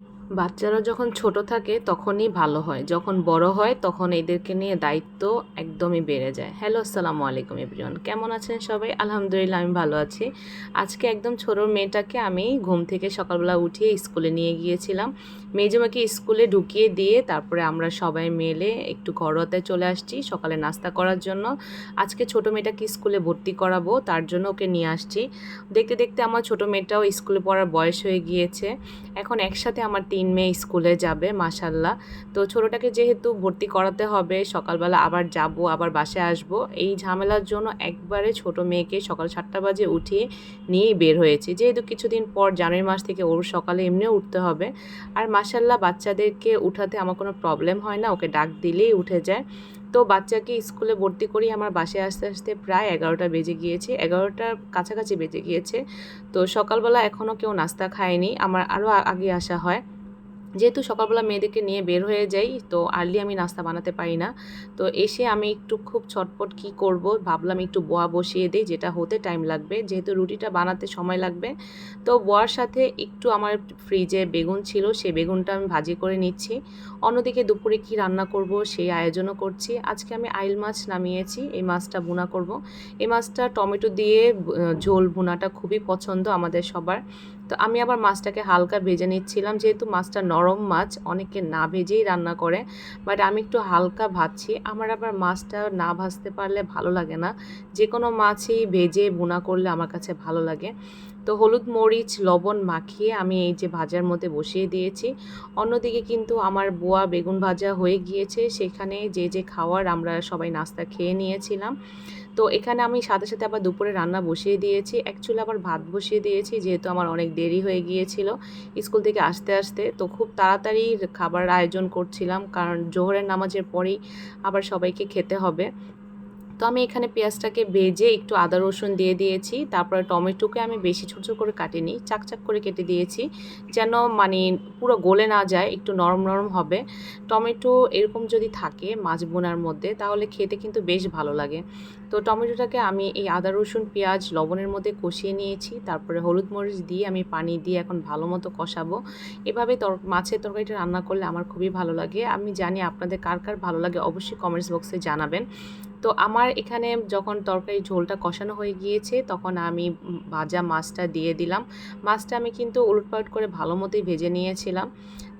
বাচ্চারা যখন ছোট থাকে তখনই ভালো হয়, যখন বড় হয় তখন এদেরকে নিয়ে দায়িত্ব একদমই বেড়ে যায়। হ্যালো, আসসালামু আলাইকুম এভরিওয়ান, কেমন আছেন সবাই? আলহামদুলিল্লাহ আমি ভালো আছি। আজকে একদম ছোট মেয়েটাকে আমি ঘুম থেকে সকালবেলা উঠিয়ে স্কুলে নিয়ে গিয়েছিলাম। মেজমাকে স্কুলে ঢুকিয়ে দিয়ে তারপরে আমরা সবাই মিলে একটু ঘরোয়াতে চলে আসছি সকালে নাস্তা করার জন্য। আজকে ছোট মেয়েটাকে স্কুলে ভর্তি করাবো, তার জন্য ওকে নিয়ে আসছি। দেখতে দেখতে আমার ছোট মেয়েটাও স্কুলে পড়ার বয়স হয়ে গিয়েছে। এখন একসাথে আমার 3 মেয়ে স্কুলে যাবে মাশাআল্লাহ। তো ছোটোটাকে যেহেতু ভর্তি করাতে হবে, সকালবেলা আবার যাব আবার বাসায় আসব, এই ঝামেলার জন্য একবারে ছোট মেয়েকে সকাল 7টা বাজে উঠিয়ে নিয়েই বের হয়েছি। যেহেতু কিছুদিন পর জানুয়ারি মাস থেকে ওর সকালে এমনিও উঠতে হবে। আর মাশাআল্লাহ বাচ্চাদেরকে উঠাতে আমার কোনো প্রবলেম হয় না, ওকে ডাক দিলেই উঠে যায়। তো বাচ্চাকে স্কুলে ভর্তি করি আমার বাসায় আসতে আসতে প্রায় 11টা বেজে গিয়েছে, 11টার কাছাকাছি বেজে গিয়েছে। তো সকালবেলা এখনও কেউ নাস্তা খায়নি, আমার আরও আগে আসা হয়। যেহেতু সকালবেলা মেয়েদেরকে নিয়ে বের হয়ে যাই, তো আর্লি আমি নাস্তা বানাতে পারি না। তো এসে আমি একটু খুব ছটপট কি করব ভাবলাম একটু বোয়া বসিয়ে দিই, যেটা হতে টাইম লাগবে, যেহেতু রুটিটা বানাতে সময় লাগবে। তো বোয়ার সাথে একটু আমার ফ্রিজে বেগুন ছিল, সেই বেগুনটা আমি ভাজি করে নিচ্ছি। অন্যদিকে দুপুরে কি রান্না করব সেই আয়োজনও করছি। আজকে আমি আইল মাছ নামিয়েছি, এই মাছটা ভুনা করব। এই মাছটা টমেটো দিয়ে ঝোল ভুনাটা খুবই পছন্দ আমাদের সবার। তো আমি আবার মাছটাকে হালকা ভেজে নিচ্ছিলাম, যেহেতু মাছটা নরম মাছ, অনেকে না ভেজেই রান্না করে, বাট আমি একটু হালকা ভাজছি। আমার আবার মাছটা না ভাজতে পারলে ভালো লাগে না, যে কোনো মাছই ভেজে ভুনা করলে আমার কাছে ভালো লাগে। তো হলুদ মরিচ লবণ মাখিয়ে আমি এই যে ভাজার মধ্যে বসিয়ে দিয়েছি। অন্যদিকে কিন্তু আমার বোয়া বেগুন ভাজা হয়ে গিয়েছে, সেখানে যে যে খাওয়ার আমরা সবাই নাস্তা খেয়ে নিয়েছিলাম। তো এখানে আমি সাথে সাথে আবার দুপুরে রান্না বসিয়ে দিয়েছি, অ্যাকচুয়ালি আবার ভাত বসিয়ে দিয়েছি, যেহেতু আমার অনেক দেরি হয়ে গিয়েছিল স্কুল থেকে আসতে আসতে। তো খুব তাড়াতাড়ি খাবার আয়োজন করছিলাম, কারণ জোহরের নামাজের পরেই আবার সবাইকে খেতে হবে। তো আমি এখানে পেঁয়াজটাকে ভেজে একটু আদা রসুন দিয়ে দিয়েছি, তারপরে টমেটোকে আমি বেশি ছোটো ছোটো করে কাটিনি, চাকচাক করে কেটে দিয়েছি, যেন মানে পুরো গলে না যায়, একটু নরম নরম হবে। টমেটো এরকম যদি থাকে মাছ বোনার মধ্যে তাহলে খেতে কিন্তু বেশ ভালো লাগে। তো টমেটোটাকে আমি এই আদা রসুন পেঁয়াজ লবণের মধ্যে কষিয়ে নিয়েছি, তারপরে হলুদ মরিচ দিয়ে আমি পানি দিয়ে এখন ভালো মতো কষাবো। এভাবে মাছের তরকারিটা রান্না করলে আমার খুবই ভালো লাগে। আমি জানি আপনাদের কার কার ভালো লাগে, অবশ্যই কমেন্টস বক্সে জানাবেন। তো আমার এখানে যখন তরকারি ঝোলটা কষানো হয়ে গিয়েছে, তখন আমি ভাজা মাছটা দিয়ে দিলাম। মাছটা আমি কিন্তু উলটপালট করে ভালো মতোই ভেজে নিয়েছিলাম।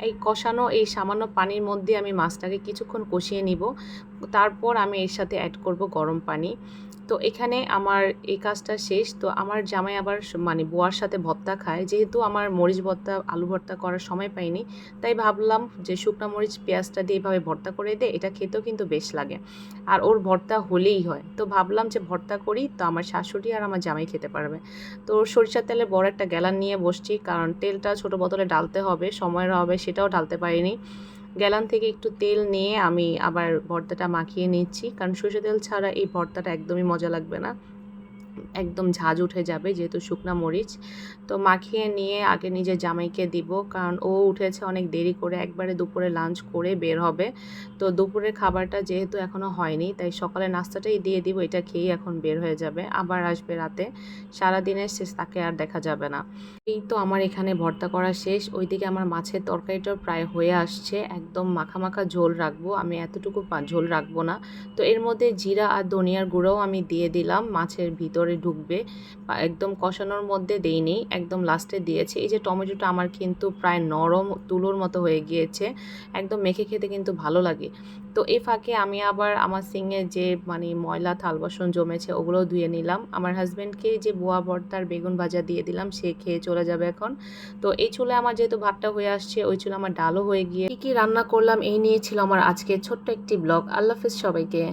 এই কষানো এই সামান্য পানির মধ্যে আমি মাছটাকে কিছুক্ষণ কষিয়ে নিব, তারপর আমি এর সাথে অ্যাড করব গরম পানি। তো এখানে আমার এই কাজটা শেষ। তো আমার জামাই আবার মানে বোয়ার সাথে ভর্তা খায়, যেহেতু আমার মরিচ ভর্তা আলু ভর্তা করার সময় পাইনি, তাই ভাবলাম যে শুকনো মরিচ পেঁয়াজটা দিয়ে এভাবে ভর্তা করে দে, এটা খেতেও কিন্তু বেশ লাগে, আর ওর ভর্তা হলেই হয়। তো ভাবলাম যে ভর্তা করি, তো আমার শাশুড়ি আর আমার জামাই খেতে পারবে। তো সরিষার তেলে বড় একটা গ্যালান নিয়ে বসছি, কারণ তেলটা ছোট বোতলে ঢালতে হবে, সময়ের হবে, সেটাও ঢালতে পারিনি। গ্যালান থেকে একটু তেল নিয়ে আমি আবার ভর্তাটা মাখিয়ে নিচ্ছি, কারণ সরষের তেল ছাড়া এই ভর্তাটা একদমই মজা লাগবে না, একদম ঝাঁজ উঠে যাবে যেহেতু শুকনা মরিচ। তো মাখিয়ে নিয়ে আগে নিজের জামাইকে দিব, কারণ ও উঠেছে অনেক দেরি করে, একবারে দুপুরে লাঞ্চ করে বের হবে। তো দুপুরের খাবারটা যেহেতু এখনও হয়নি, তাই সকালে নাস্তাটাই দিয়ে দিব, এটা খেয়েই এখন বের হয়ে যাবে, আবার আসবে রাতে। সারাদিনের শেষ তাকে আর দেখা যাবে না। এই তো আমার এখানে ভর্তা করা শেষ, ওইদিকে আমার মাছের তরকারিটাও প্রায় হয়ে আসছে, একদম মাখা মাখা ঝোল রাখবো আমি, এতটুকু ঝোল রাখবো না। তো এর মধ্যে জিরা আর ধনিয়ার গুঁড়োও আমি দিয়ে দিলাম, মাছের ভিতরে ঢুকবে। একদম কষানোর মধ্যে দেইনি, একদম লাস্টে দিয়েছি। এই যে টমেটোটা আমার কিন্তু প্রায় নরম তুলোর মতো হয়ে গিয়েছে, একদম মেখে খেতে কিন্তু ভালো লাগে। তো এই ফাঁকে আমি আবার আমার সিঙ্গে যে মানে ময়লা থাল বাসন জমেছে ওগুলোও ধুয়ে নিলাম। আমার হাজব্যান্ডকে যে বোয়া ভর্তার বেগুন ভাজা দিয়ে দিলাম, সে খেয়ে চলে যাবে এখন। তো এই চুলে আমার যেহেতু ভাতটা হয়ে আসছে, ওই চুলে আমার ডালও হয়ে গিয়ে কী কী রান্না করলাম এই নিয়ে ছিল আমার আজকে ছোট্ট একটি ব্লগ। আল্লাহ হাফেজ সবাইকে।